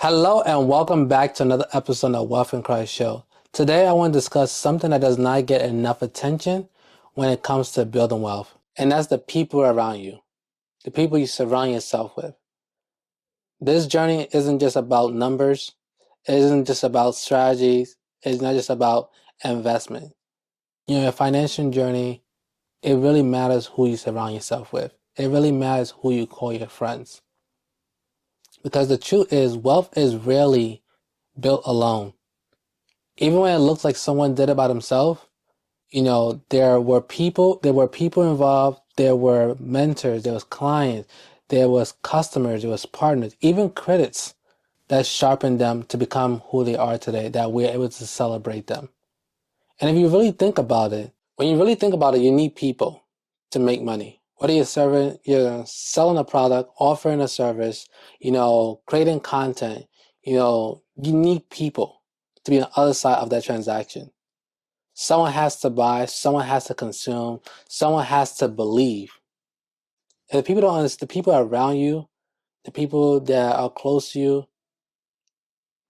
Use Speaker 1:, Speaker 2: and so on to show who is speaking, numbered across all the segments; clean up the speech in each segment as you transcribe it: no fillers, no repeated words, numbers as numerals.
Speaker 1: Hello and welcome back to another episode of Wealth in Christ Show. Today I want to discuss something that does not get enough attention when it comes to building wealth, and that's the people around you, the people you surround yourself with. This journey isn't just about numbers, it isn't just about strategies, it's not just about investment. Your financial journey, it really matters who you surround yourself with. It really matters who you call your friends. Because the truth is, wealth is rarely built alone. Even when it looks like someone did it by themselves, there were people involved, there were mentors, there was clients, there was customers, there was partners, even critics that sharpened them to become who they are today, that we're able to celebrate them. And if you really think about it, when you really think about it, you need people to make money. Whether you're selling a product, offering a service, creating content, you need people to be on the other side of that transaction. Someone has to buy, someone has to consume, someone has to believe. And the people don't understand, the people around you, the people that are close to you,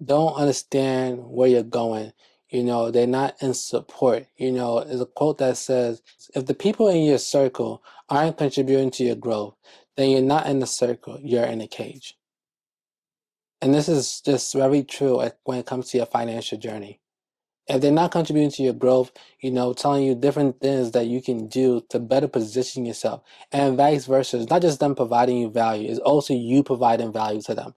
Speaker 1: don't understand where you're going. They're not in support. There's a quote that says, if the people in your circle aren't contributing to your growth, then you're not in the circle, you're in a cage. And this is just very true when it comes to your financial journey. If they're not contributing to your growth, telling you different things that you can do to better position yourself, and vice versa. It's not just them providing you value, it's also you providing value to them.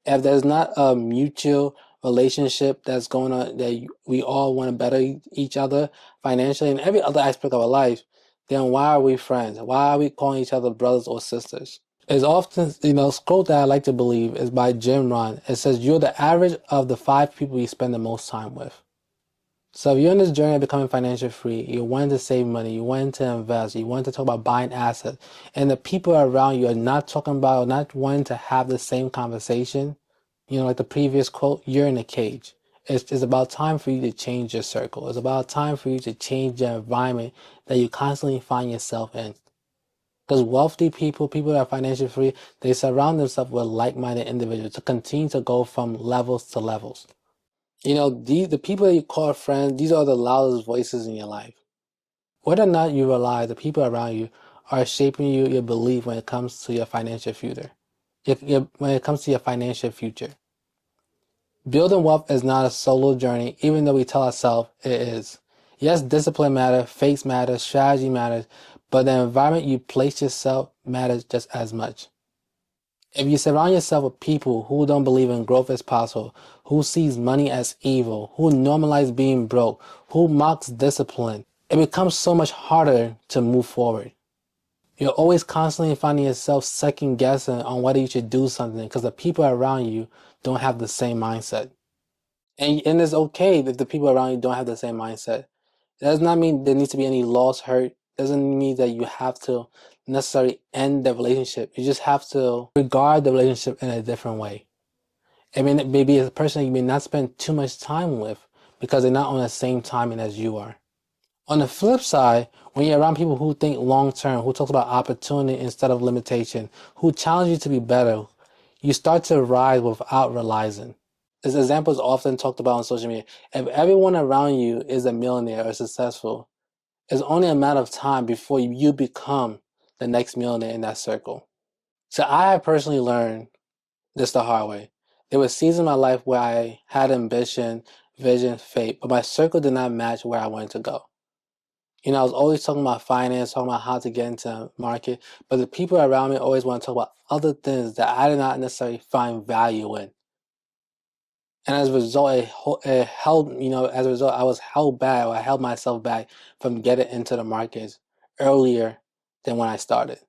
Speaker 1: If there's not a mutual relationship that's going on, that we all want to better each other financially and every other aspect of our life, then why are we friends? Why are we calling each other brothers or sisters? It's often, this quote that I like to believe is by Jim Rohn. It says, you're the average of the 5 people you spend the most time with. So if you're on this journey of becoming financially free, you're wanting to save money, you want to invest, you want to talk about buying assets, and the people around you are not talking about, or not wanting to have the same conversation, like the previous quote, you're in a cage. It's about time for you to change your circle. It's about time for you to change the environment that you constantly find yourself in. Because wealthy people, people that are financially free, they surround themselves with like-minded individuals to continue to go from levels to levels. The people that you call friends, these are the loudest voices in your life. Whether or not you realize the people around you are shaping your belief when it comes to your financial future. When it comes to your financial future. Building wealth is not a solo journey, even though we tell ourselves it is. Yes, discipline matters, faith matters, strategy matters, but the environment you place yourself matters just as much. If you surround yourself with people who don't believe in growth as possible, who sees money as evil, who normalize being broke, who mocks discipline, it becomes so much harder to move forward. You're always constantly finding yourself second guessing on whether you should do something because the people around you don't have the same mindset. And it's okay if the people around you don't have the same mindset. It does not mean there needs to be any loss, hurt. It doesn't mean that you have to necessarily end the relationship. You just have to regard the relationship in a different way. I mean, maybe a person you may not spend too much time with because they're not on the same timing as you are. On the flip side, when you're around people who think long term, who talk about opportunity instead of limitation, who challenge you to be better, you start to rise without realizing. This example is often talked about on social media. If everyone around you is a millionaire or successful, it's only a matter of time before you become the next millionaire in that circle. So I have personally learned this the hard way. There were seasons in my life where I had ambition, vision, faith, but my circle did not match where I wanted to go. I was always talking about finance, talking about how to get into market, but the people around me always want to talk about other things that I did not necessarily find value in. And as a result, I was held back, or I held myself back from getting into the markets earlier than when I started.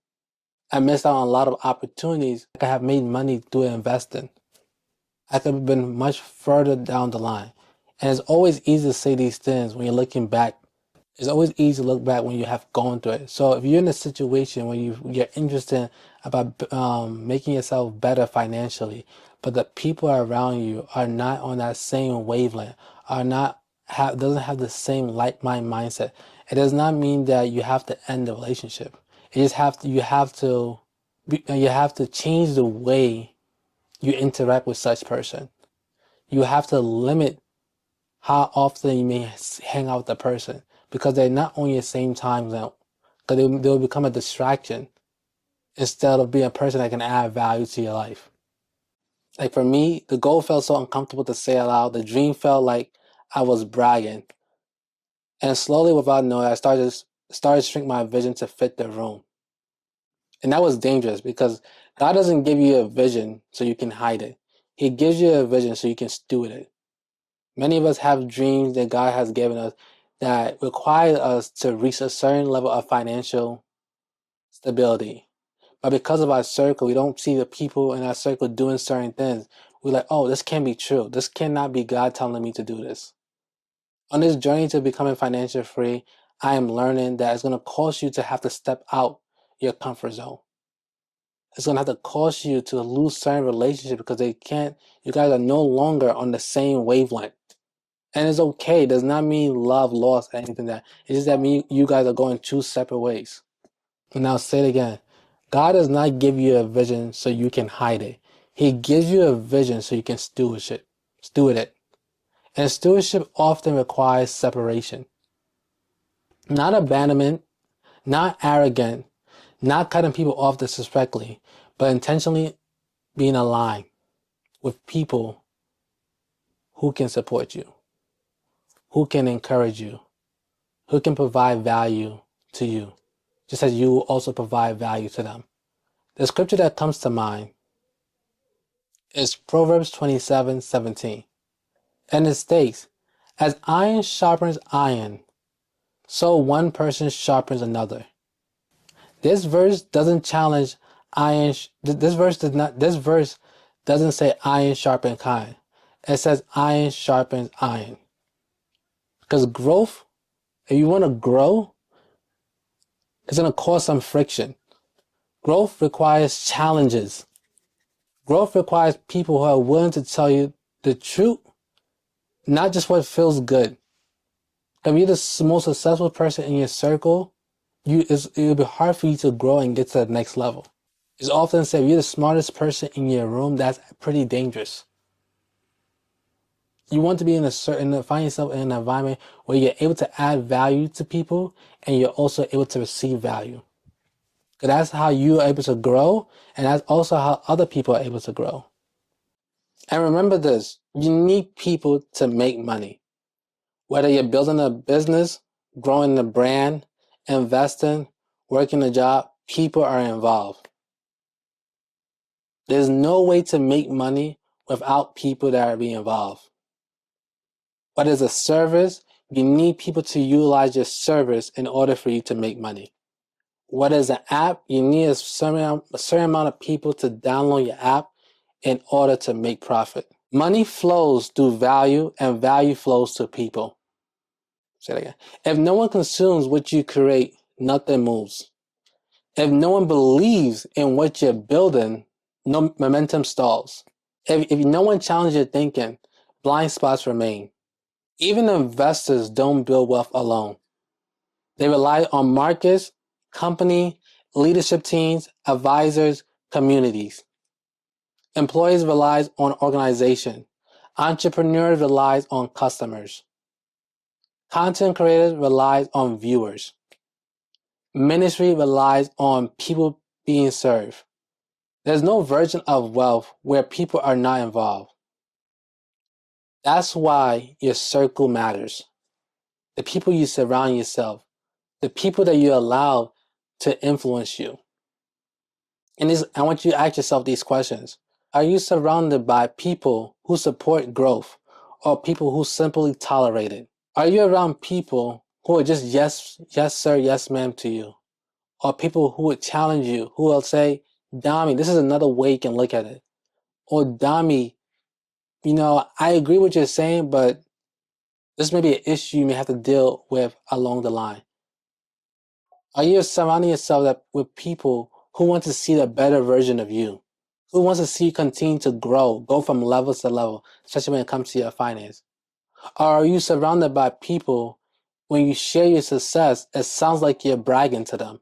Speaker 1: I missed out on a lot of opportunities. I could have made money through investing. I could have been much further down the line. And it's always easy to say these things when you're looking back. It's always easy to look back when you have gone through it. So if you're in a situation where you're interested about making yourself better financially, but the people around you are not on that same wavelength, doesn't have the same like-minded mindset, it does not mean that you have to end the relationship. You have to change the way you interact with such person. You have to limit how often you may hang out with the person because they're not on your same time zone. Because they'll become a distraction instead of being a person that can add value to your life. Like for me, the goal felt so uncomfortable to say aloud. The dream felt like I was bragging. And slowly, without knowing, I started to shrink my vision to fit the room. And that was dangerous because God doesn't give you a vision so you can hide it. He gives you a vision so you can steward it. Many of us have dreams that God has given us that require us to reach a certain level of financial stability. But because of our circle, we don't see the people in our circle doing certain things. We're like, oh, this can't be true. This cannot be God telling me to do this. On this journey to becoming financially free, I am learning that it's going to cause you to have to step out your comfort zone. It's going to have to cause you to lose certain relationships because you guys are no longer on the same wavelength. And it's okay. It does not mean love lost or anything like that. It's just that you guys are going two separate ways. And I'll say it again. God does not give you a vision so you can hide it. He gives you a vision so you can steward it. And stewardship often requires separation. Not abandonment, not arrogant, not cutting people off disrespectfully, but intentionally being aligned with people who can support you, who can encourage you, who can provide value to you, just as you will also provide value to them. The scripture that comes to mind is Proverbs 27:17. And it states, as iron sharpens iron, so one person sharpens another. This verse doesn't challenge iron. This verse doesn't say iron sharpens iron. It says iron sharpens iron. Because growth, if you want to grow, it's going to cause some friction. Growth requires challenges. Growth requires people who are willing to tell you the truth, not just what feels good. If you're the most successful person in your circle, it'll be hard for you to grow and get to the next level. It's often said if you're the smartest person in your room, that's pretty dangerous. You want to be find yourself in an environment where you're able to add value to people and you're also able to receive value. Because that's how you are able to grow, and that's also how other people are able to grow. And remember this, you need people to make money. Whether you're building a business, growing a brand, investing, working a job, people are involved. There's no way to make money without people that are being involved. But as a service, you need people to utilize your service in order for you to make money. What is an app? You need a certain amount of people to download your app in order to make profit. Money flows through value and value flows to people. Say that again. If no one consumes what you create, nothing moves. If no one believes in what you're building, no momentum stalls. If no one challenges your thinking, blind spots remain. Even investors don't build wealth alone. They rely on markets, company, leadership teams, advisors, communities. Employees rely on organization. Entrepreneurs rely on customers. Content creators rely on viewers. Ministry relies on people being served. There's no version of wealth where people are not involved. That's why your circle matters. The people you surround yourself, the people that you allow to influence you. And I want you to ask yourself these questions. Are you surrounded by people who support growth or people who simply tolerate it? Are you around people who are just yes sir, yes ma'am to you? Or people who would challenge you, who will say, Dami, this is another way you can look at it. Or Dami, I agree with what you're saying, but this may be an issue you may have to deal with along the line. Are you surrounding yourself with people who want to see the better version of you? Who wants to see you continue to grow, go from level to level, especially when it comes to your finance? Or are you surrounded by people, when you share your success, it sounds like you're bragging to them?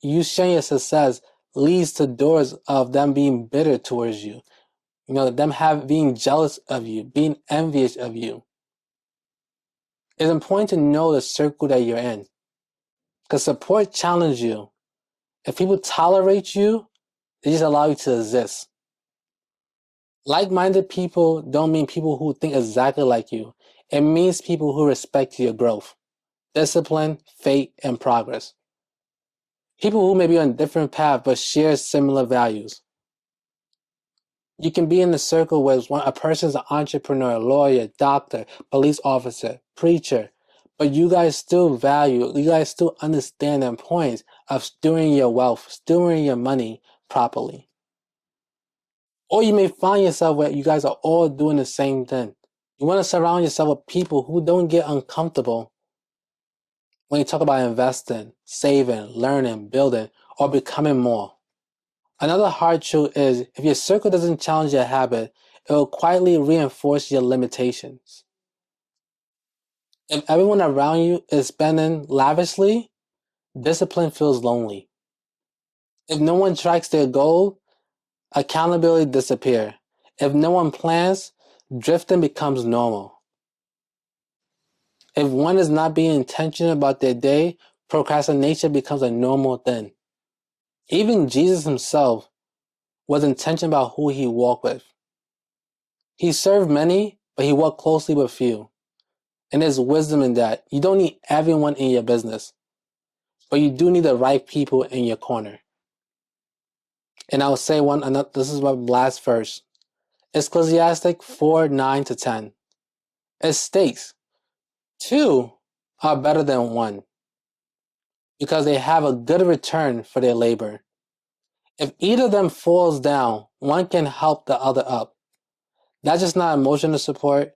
Speaker 1: You sharing your success leads to doors of them being bitter towards you. Them being jealous of you, being envious of you. It's important to know the circle that you're in. Because support challenges you. If people tolerate you, they just allow you to exist. Like-minded people don't mean people who think exactly like you. It means people who respect your growth, discipline, faith, and progress. People who may be on different paths but share similar values. You can be in a circle where a person's an entrepreneur, lawyer, doctor, police officer, preacher, but you guys still understand the importance of stewarding your wealth, stewarding your money properly. Or you may find yourself where you guys are all doing the same thing. You want to surround yourself with people who don't get uncomfortable when you talk about investing, saving, learning, building, or becoming more. Another hard truth is if your circle doesn't challenge your habit, it will quietly reinforce your limitations. If everyone around you is spending lavishly, discipline feels lonely. If no one tracks their goal, accountability disappears. If no one plans, drifting becomes normal. If one is not being intentional about their day, procrastination becomes a normal thing. Even Jesus himself was intentional about who he walked with. He served many, but he walked closely with few. And there's wisdom in that. You don't need everyone in your business, but you do need the right people in your corner. And I'll say this is my last verse. Ecclesiastic 4:9-10. It states, 2 are better than 1, because they have a good return for their labor. If either of them falls down, one can help the other up. That's just not emotional support.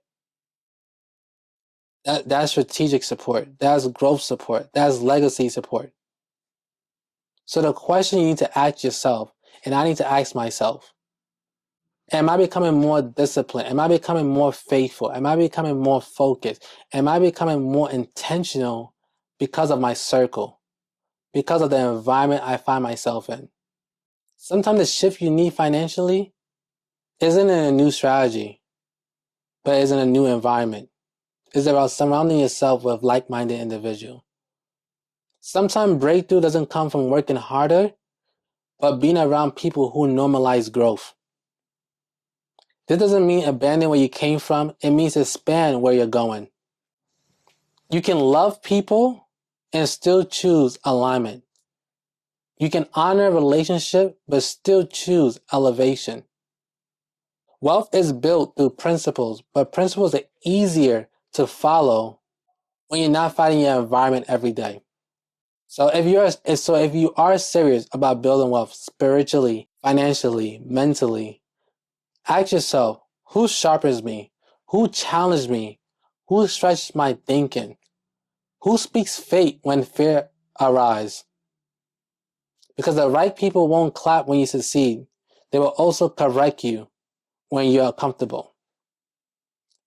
Speaker 1: That's strategic support. That's growth support. That's legacy support. So the question you need to ask yourself, and I need to ask myself, am I becoming more disciplined? Am I becoming more faithful? Am I becoming more focused? Am I becoming more intentional because of my circle? Because of the environment I find myself in? Sometimes the shift you need financially isn't in a new strategy, but is in a new environment. It's about surrounding yourself with like-minded individuals. Sometimes breakthrough doesn't come from working harder, but being around people who normalize growth. This doesn't mean abandon where you came from. It means expand where you're going. You can love people and still choose alignment. You can honor a relationship but still choose elevation. Wealth is built through principles, but principles are easier to follow when you're not fighting your environment every day. So if you are serious about building wealth spiritually, financially, mentally, ask yourself, who sharpens me? Who challenged me? Who stretches my thinking? Who speaks faith when fear arises? Because the right people won't clap when you succeed. They will also correct you when you're comfortable.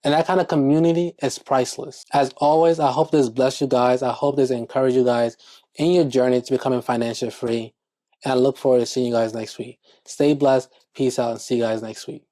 Speaker 1: And that kind of community is priceless. As always, I hope this bless you guys. I hope this encourage you guys in your journey to becoming financially free. And I look forward to seeing you guys next week. Stay blessed. Peace out and see you guys next week.